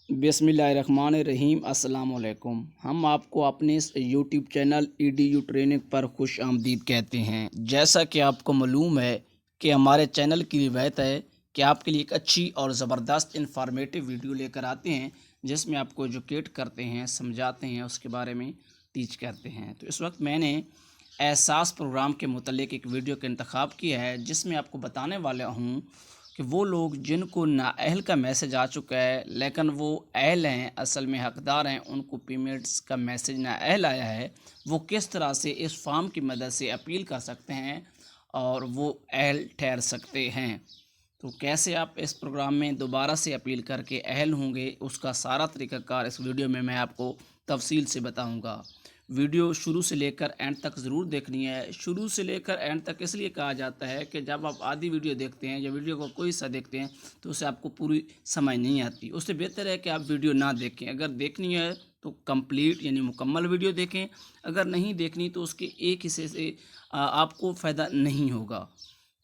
बिस्मिल्लाहिर्रहमानिर्रहीम। अस्सलाम वालेकुम। हम आपको अपने इस यूट्यूब चैनल EDU ट्रेनिंग पर खुश आमदीद कहते हैं। जैसा कि आपको मालूम है कि हमारे चैनल की रिवायत है कि आपके लिए एक अच्छी और ज़बरदस्त इंफॉर्मेटिव वीडियो लेकर आते हैं, जिसमें आपको एजुकेट करते हैं, समझाते हैं, उसके बारे में टीच करते हैं। तो इस वक्त मैंने एहसास प्रोग्राम के मुतल्लिक एक वीडियो का इंतखाब किया है, जिसमें आपको बताने वाला हूँ कि वो लोग जिनको नाअहल का मैसेज आ चुका है लेकिन वो अहल हैं, असल में हकदार हैं, उनको पेमेंट्स का मैसेज नाअहल आया है, वो किस तरह से इस फॉर्म की मदद से अपील कर सकते हैं और वो अहल ठहर सकते हैं। तो कैसे आप इस प्रोग्राम में दोबारा से अपील करके अहल होंगे, उसका सारा तरीक़ाकार इस वीडियो में मैं आपको तफसील से बताऊंगा। वीडियो शुरू से लेकर एंड तक ज़रूर देखनी है। शुरू से लेकर एंड तक इसलिए कहा जाता है कि जब आप आधी वीडियो देखते हैं या वीडियो को कोई सा देखते हैं तो उससे आपको पूरी समझ नहीं आती। उससे बेहतर है कि आप वीडियो ना देखें। अगर देखनी है तो कंप्लीट यानी मुकम्मल वीडियो देखें, अगर नहीं देखनी तो उसके एक हिस्से से आपको फ़ायदा नहीं होगा।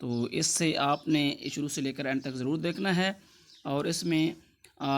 तो इससे आपने शुरू से लेकर एंड तक ज़रूर देखना है। और इसमें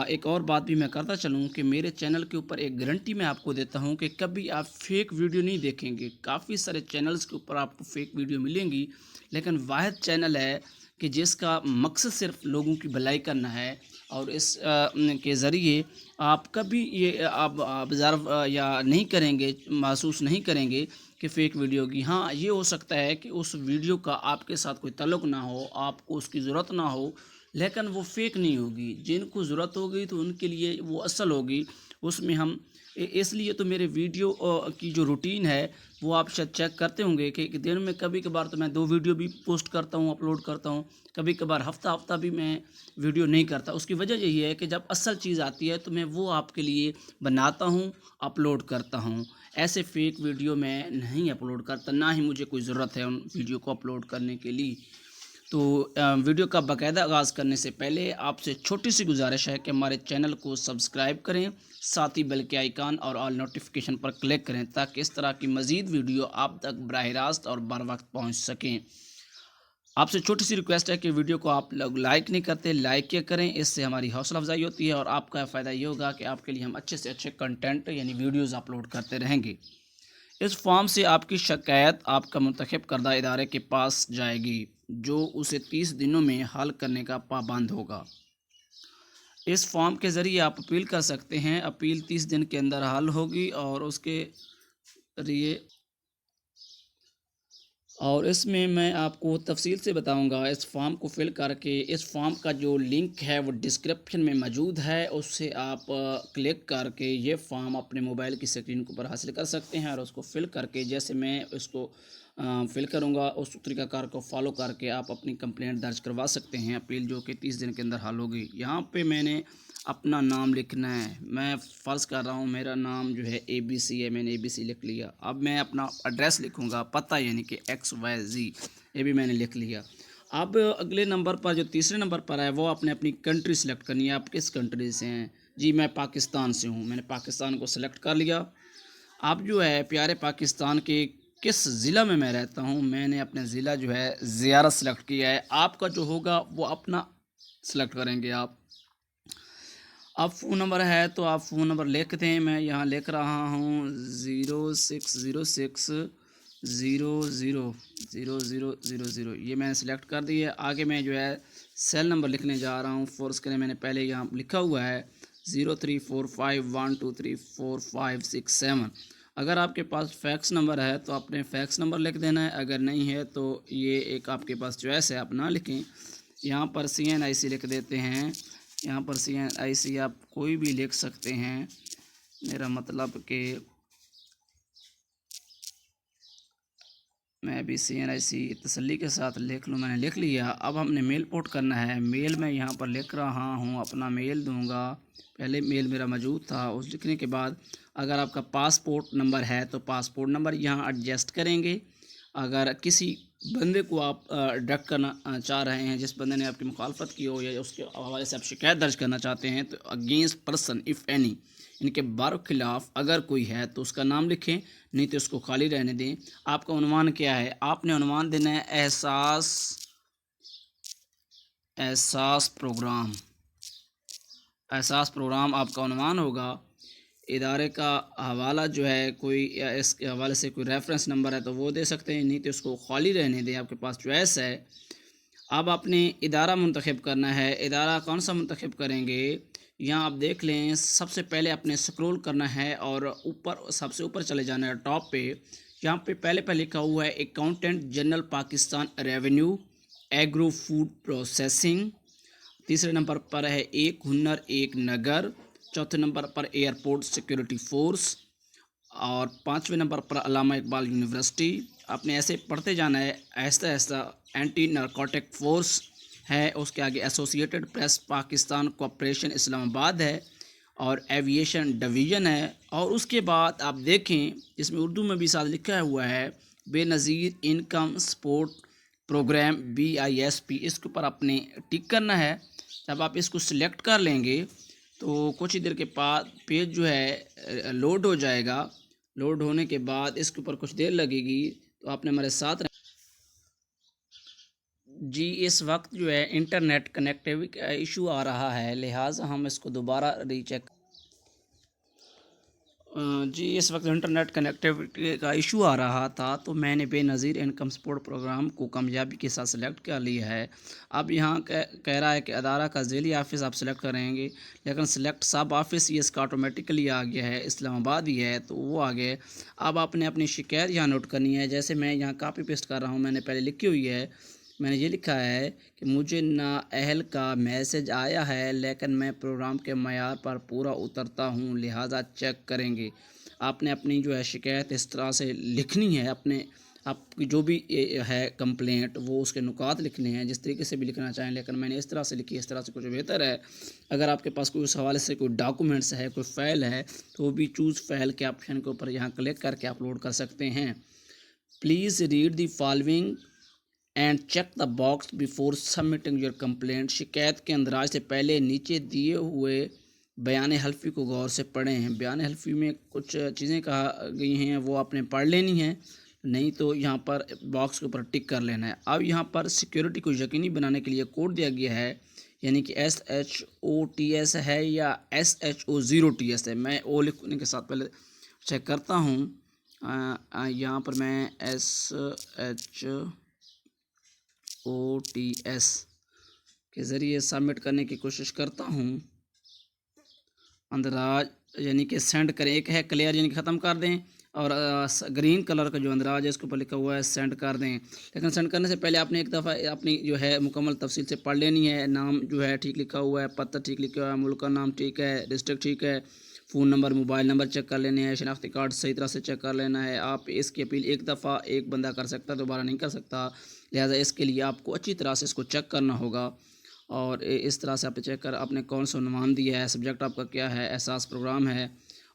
एक और बात भी मैं करता चलूँ कि मेरे चैनल के ऊपर एक गारंटी मैं आपको देता हूँ कि कभी आप फेक वीडियो नहीं देखेंगे। काफ़ी सारे चैनल्स के ऊपर आपको फेक वीडियो मिलेंगी, लेकिन वाहिद चैनल है कि जिसका मकसद सिर्फ लोगों की भलाई करना है। और इस के ज़रिए आप कभी ये आप ऑब्ज़र्व या नहीं करेंगे, महसूस नहीं करेंगे कि फ़ेक वीडियो की। हाँ, ये हो सकता है कि उस वीडियो का आपके साथ कोई ताल्लुक़ ना हो, आपको उसकी ज़रूरत ना हो, लेकिन वो फ़ेक नहीं होगी। जिनको ज़रूरत होगी तो उनके लिए वो असल होगी। उसमें हम इसलिए तो मेरे वीडियो की जो रूटीन है वो आप शायद चेक करते होंगे कि दिन में कभी कभार तो मैं 2 वीडियो भी पोस्ट करता हूँ, अपलोड करता हूँ। कभी कभार हफ़्ता भी मैं वीडियो नहीं करता। उसकी वजह यही है कि जब असल चीज़ आती है तो मैं वो आपके लिए बनाता हूँ, अपलोड करता हूँ। ऐसे फ़ेक वीडियो मैं नहीं अपलोड करता, ना ही मुझे कोई ज़रूरत है उन वीडियो को अपलोड करने के लिए। तो वीडियो का बाकायदा आगाज़ करने से पहले आपसे छोटी सी गुजारिश है कि हमारे चैनल को सब्सक्राइब करें, साथ ही बेल के आइकन और ऑल नोटिफिकेशन पर क्लिक करें ताकि इस तरह की मज़ीद वीडियो आप तक बराह रास्त और बर वक्त पहुँच सकें। आपसे छोटी सी रिक्वेस्ट है कि वीडियो को आप लोग लाइक नहीं करते, लाइक किया करें। इससे हमारी हौसला अफजाई होती है और आपका फ़ायदा ये होगा कि आपके लिए हम अच्छे से अच्छे कंटेंट यानी वीडियोज़ अपलोड करते रहेंगे। इस फॉर्म से आपकी शिकायत आपका मुंतखब करदा इदारे के पास जाएगी, जो उसे 30 दिनों में हल करने का पाबंद होगा। इस फॉर्म के ज़रिए आप अपील कर सकते हैं। अपील 30 दिन के अंदर हल होगी और उसके ज़रिए और इसमें मैं आपको तफसील से बताऊंगा। इस फॉर्म को फिल करके इस फॉर्म का जो लिंक है वो डिस्क्रिप्शन में मौजूद है, उससे आप क्लिक करके ये फॉर्म अपने मोबाइल की स्क्रीन के ऊपर हासिल कर सकते हैं और उसको फिल करके जैसे मैं इसको फिल करूंगा उस तरीक़ाकार को फॉलो करके आप अपनी कंप्लेंट दर्ज करवा सकते हैं। अपील जो कि 30 दिन के अंदर हल होगी। यहाँ पे मैंने अपना नाम लिखना है। मैं फ़र्ज़ कर रहा हूँ मेरा नाम जो है ABC है, मैंने ABC लिख लिया। अब मैं अपना एड्रेस लिखूँगा, पता यानी कि XYZ, ये भी मैंने लिख लिया। अब अगले नंबर पर जो तीसरे नंबर पर है वो आपने अपनी कंट्री सेलेक्ट करनी है। आप किस कंट्री से हैं? जी मैं पाकिस्तान से हूँ। मैंने पाकिस्तान को सेलेक्ट कर लिया। अब जो है प्यारे पाकिस्तान के किस ज़िला में मैं रहता हूँ, मैंने अपना ज़िला जो है ज़ियारत सेलेक्ट किया है। आपका जो होगा वो अपना सेलेक्ट करेंगे आप। अब फ़ोन नंबर है तो आप फ़ोन नंबर लिख दें। मैं यहाँ लिख रहा हूँ 0606000000। ये मैंने सेलेक्ट कर दिया। आगे मैं जो है सेल नंबर लिखने जा रहा हूँ। फ़र्ज़ करें मैंने पहले यहाँ लिखा हुआ है 0345123456 अगर आपके पास फैक्स नंबर है तो आपने फैक्स नंबर लिख देना है। अगर नहीं है तो ये एक आपके पास चॉइस है, आप ना लिखें। यहाँ पर CNIC लिख देते हैं। यहाँ पर CNIC आप कोई भी लिख सकते हैं। मेरा मतलब कि मैं भी CNIC तसल्ली के साथ लिख लूँ। मैंने लिख लिया। अब हमने मेल पोर्ट करना है। मेल मैं यहाँ पर लिख रहा हूँ, अपना मेल दूंगा। पहले मेल मेरा मौजूद था। उस लिखने के बाद अगर आपका पासपोर्ट नंबर है तो पासपोर्ट नंबर यहाँ एडजस्ट करेंगे। अगर किसी बंदे को आप डायरेक्ट करना चाह रहे हैं, जिस बंदे ने आपकी मुखालफत की हो या उसके हवाले से आप शिकायत दर्ज करना चाहते हैं, तो अगेंस्ट पर्सन इफ़ एनी, इनके खिलाफ अगर कोई है तो उसका नाम लिखें, नहीं तो उसको खाली रहने दें। आपका उन्वान क्या है? आपने उन्वान देना है एहसास प्रोग्राम। एहसास प्रोग्राम आपका उन्वान होगा। इदारे का हवाला जो है कोई या इसके हवाले से कोई रेफरेंस नंबर है तो वो दे सकते हैं, नहीं तो उसको खाली रहने दें, आपके पास चॉइस है। अब आपने इदारा मुंतखब करना है। इदारा कौन सा मुंतखब करेंगे, यहाँ आप देख लें। सबसे पहले आपने स्क्रॉल करना है और ऊपर सबसे ऊपर चले जाना है टॉप पे। यहाँ पे पहले लिखा हुआ है accountant general Pakistan revenue agro food processing. तीसरे नंबर पर है एक हुनर एक नगर। चौथे नंबर पर एयरपोर्ट सिक्योरिटी फोर्स। और पाँचवें नंबर पर अल्लामा इकबाल यूनिवर्सिटी। आपने ऐसे पढ़ते जाना है Aahista Aahista. Anti narcotic force है, उसके आगे associated press Pakistan corporation Islamabad है, और एविएशन डिवीज़न है। और उसके बाद आप देखें इसमें उर्दू में भी साथ लिखा हुआ है Benazir income support programme BISP। इसके ऊपर आपने टिक करना है। जब आप इसको सिलेक्ट कर लेंगे तो कुछ ही देर के बाद पेज जो है लोड हो जाएगा। लोड होने के बाद इसके ऊपर कुछ देर लगेगी, तो आपने हमारे साथ जी। इस वक्त जो है इंटरनेट कनेक्टिविटी का इशू आ रहा है, लिहाजा हम इसको दोबारा रीचेक। जी, इस वक्त इंटरनेट कनेक्टिविटी का इशू आ रहा था, तो मैंने बेनज़ीर इनकम सपोर्ट प्रोग्राम को कामयाबी के साथ सेलेक्ट कर लिया है। अब यहाँ कह रहा है कि अदारा का ज़ेली ऑफ़िस आप सेलेक्ट करेंगे, लेकिन सेलेक्ट सब ऑफ़िस ये इसका ऑटोमेटिकली आ गया है, इस्लामाबाद ही है तो वो आ गया। अब आपने अपनी शिकायत यहाँ नोट करनी है। जैसे मैं यहाँ कॉपी पेस्ट कर रहा हूँ, मैंने पहले लिखी हुई है। मैंने ये लिखा है कि मुझे नाअहल का मैसेज आया है, लेकिन मैं प्रोग्राम के मयार पर पूरा उतरता हूँ, लिहाजा चेक करेंगे। आपने अपनी जो है शिकायत इस तरह से लिखनी है। अपने आपकी जो भी है कंप्लेंट वो उसके नुकात लिखने हैं, जिस तरीके से भी लिखना चाहें, लेकिन मैंने इस तरह से लिखी, इस तरह से कुछ बेहतर है। अगर आपके पास कोई उस हवाले से कोई डॉक्यूमेंट्स है, कोई फ़ाइल है, तो वो भी चूज़ फ़ाइल के ऑप्शन के ऊपर यहाँ क्लिक करके अपलोड कर सकते हैं। Please read the following and check the box before submitting your complaint. शिकायत के अंदराज से पहले नीचे दिए हुए बयान हल्फी को गौर से पढ़ें हैं। बयान हल्फी में कुछ चीज़ें कहा गई हैं, वो आपने पढ़ लेनी है, नहीं तो यहाँ पर बॉक्स के ऊपर टिक कर लेना है। अब यहाँ पर सिक्योरिटी को यकीनी बनाने के लिए कोड दिया गया है, यानी कि SHOTS है या SHO0TS है। मैं ओ लिखने के साथ पहले चेक करता हूँ। यहाँ पर मैं SHOTS के ज़रिए सबमिट करने की कोशिश करता हूँ। अंदराज यानी कि सेंड करें, एक है क्लियर यानी कि ख़त्म कर दें, और ग्रीन कलर का जो अंदराज है इसके ऊपर लिखा हुआ है सेंड कर दें। लेकिन सेंड करने से पहले आपने एक दफ़ा अपनी जो है मुकम्मल तफसील से पढ़ लेनी है। नाम जो है ठीक लिखा हुआ है, पता ठीक लिखा हुआ है, मुल्क का नाम ठीक है, डिस्ट्रिक्ट ठीक है, phone number mobile number check कर लेने हैं, शनाख्ती कार्ड सही तरह से चेक कर लेना है। आप इसकी अपील एक दफ़ा एक बंदा कर सकता है, दोबारा नहीं कर सकता, लिहाजा इसके लिए आपको अच्छी तरह से इसको चेक करना होगा। और इस तरह से आप चेक कर आपने कौन सा उन्वान दिया है, सब्जेक्ट आपका क्या है, एहसास प्रोग्राम है,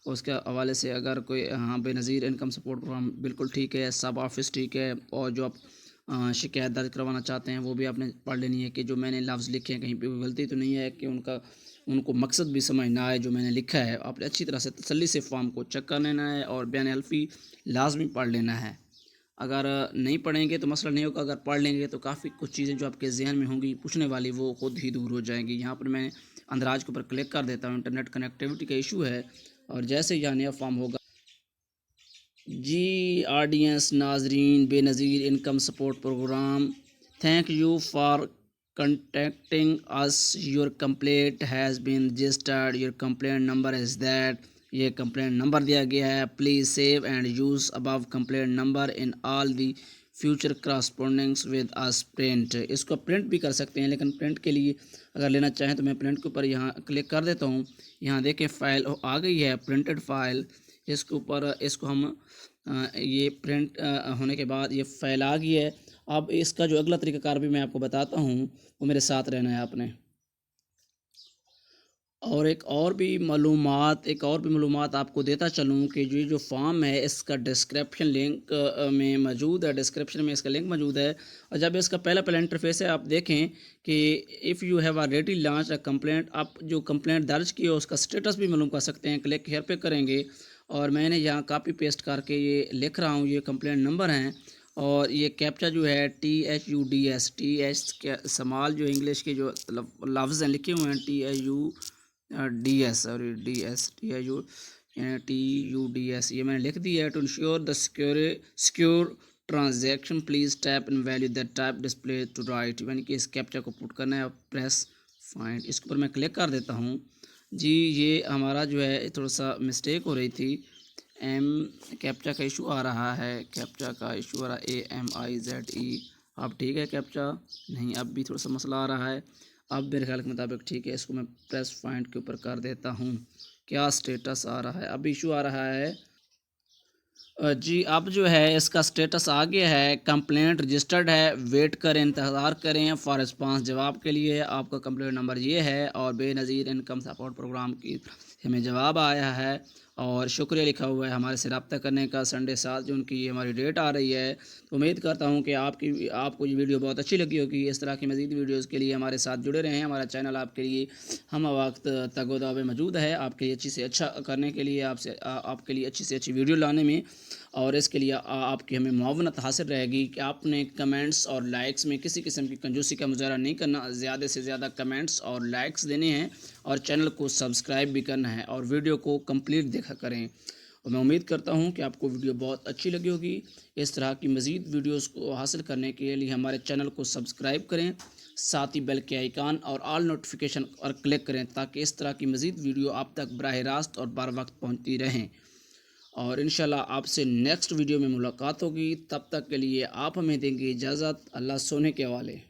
उसके हवाले से अगर कोई हाँ बेनज़ीर इनकम सपोर्ट प्रोग्राम बिल्कुल ठीक है, सब ऑफिस ठीक है, और जो आप शिकायत दर्ज करवाना चाहते हैं वो भी आपने पढ़ लेनी है कि जो मैंने लफ्ज़ लिखे हैं कहीं पे कोई गलती तो नहीं है, कि उनको मकसद भी समझ ना आए जो मैंने लिखा है। आपने अच्छी तरह से तसल्ली से फॉर्म को चेक कर लेना है और बयान हल्फी लाजमी पढ़ लेना है। अगर नहीं पढ़ेंगे तो मसला नहीं होगा, अगर पढ़ लेंगे तो काफ़ी कुछ चीज़ें जो आपके जहन में होंगी पूछने वाली वो खुद ही दूर हो जाएंगी। यहाँ पर मैं अंदराज के ऊपर क्लिक कर देता हूँ, इंटरनेट कनेक्टिविटी का इशू है, और जैसे ही यहाँ नया फॉर्म होगा। जी ऑडियंस नाजरीन, Benazir income support programme, thank you for contacting us, your complaint has been registered, your complaint number is that। ये कंप्लेंट नंबर दिया गया है। Please save and use above complaint number in all the future correspondings with us print. इसको print भी कर सकते हैं, लेकिन प्रिंट के लिए अगर लेना चाहें तो मैं प्रिंट के ऊपर यहाँ क्लिक कर देता हूँ। यहाँ देखें फ़ाइल आ गई है, प्रिंटेड फ़ाइल। इसके ऊपर इसको हम ये प्रिंट होने के बाद ये फ़ाइल आ गई है। अब इसका जो अगला तरीक़ाकार भी मैं आपको बताता हूँ, वो मेरे साथ रहना है आपने। और एक और भी मालूमात आपको देता चलूँ कि जो फॉर्म है इसका डिस्क्रिप्शन लिंक में मौजूद है, डिस्क्रिप्शन में इसका लिंक मौजूद है। और जब इसका पहला इंटरफेस है, आप देखें कि if you have already launch a complaint, आप जो कंप्लेंट दर्ज की है उसका स्टेटस भी मालूम कर सकते हैं। क्लिक हेयर पे करेंगे और मैंने यहाँ कॉपी पेस्ट करके ये लिख रहा हूँ, ये कंप्लेंट नंबर हैं। और ये कैप्चा जो है THUDS, TH के समाल जो इंग्लिश के जो लफ्ज़ हैं लिखे हुए हैं, डी एस और डी एस TUDS ये मैंने लिख दिया है। To ensure the secure transaction please tap in value that type display to right, यानी कि इस कैप्चा को पुट करना है। प्रेस फाइंड, इसके ऊपर मैं क्लिक कर देता हूँ जी। ये हमारा जो है थोड़ा सा मिस्टेक हो रही थी, कैप्चा का इशू आ रहा है, कैप्चा का इशू आ रहा है AMIZE। अब ठीक है कैप्चा नहीं, अब भी थोड़ा सा मसला आ रहा है। अब मेरे ख्याल के मुताबिक ठीक है। इसको मैं प्रेस फाइंड के ऊपर कर देता हूँ, क्या स्टेटस आ रहा है। अब इशू आ रहा है जी। अब जो है इसका स्टेटस आ गया है, कंप्लेंट रजिस्टर्ड है। वेट करें, इंतज़ार करें फॉर रिस्पांस, जवाब के लिए। आपका कंप्लेंट नंबर ये है और बेनज़ीर इनकम सपोर्ट प्रोग्राम की हमें जवाब आया है और शुक्रिया लिखा हुआ है हमारे से रब्ता करने का। संडे 7 जून की ये हमारी डेट आ रही है। तो उम्मीद करता हूँ कि आपको ये वीडियो बहुत अच्छी लगी होगी। इस तरह की मज़ीद वीडियोज़ के लिए हमारे साथ जुड़े रहें। हमारा चैनल आपके लिए हम वक्त तगोदा में मौजूद है, आपके लिए अच्छी से अच्छा करने के लिए, आपके लिए अच्छी से अच्छी वीडियो लाने में। और इसके लिए आपकी हमें मुआवनत हासिल रहेगी कि आपने कमेंट्स और लाइक्स में किसी किस्म की कंजूसी का मुजाहरा नहीं करना, ज़्यादा से ज़्यादा कमेंट्स और लाइक्स देने हैं और चैनल को सब्सक्राइब भी करना है और वीडियो को कंप्लीट देखा करें। और मैं उम्मीद करता हूं कि आपको वीडियो बहुत अच्छी लगी होगी। इस तरह की मज़ीद वीडियोस को हासिल करने के लिए हमारे चैनल को सब्सक्राइब करें, साथ ही बेल के आइकान और ऑल नोटिफिकेशन पर क्लिक करें ताकि इस तरह की मज़ीद वीडियो आप तक बराह रास्त और बार वक्त पहुँचती रहें। और इंशाल्लाह आपसे नेक्स्ट वीडियो में मुलाकात होगी। तब तक के लिए आप हमें देंगे इजाज़त। अल्लाह सोने के वाले।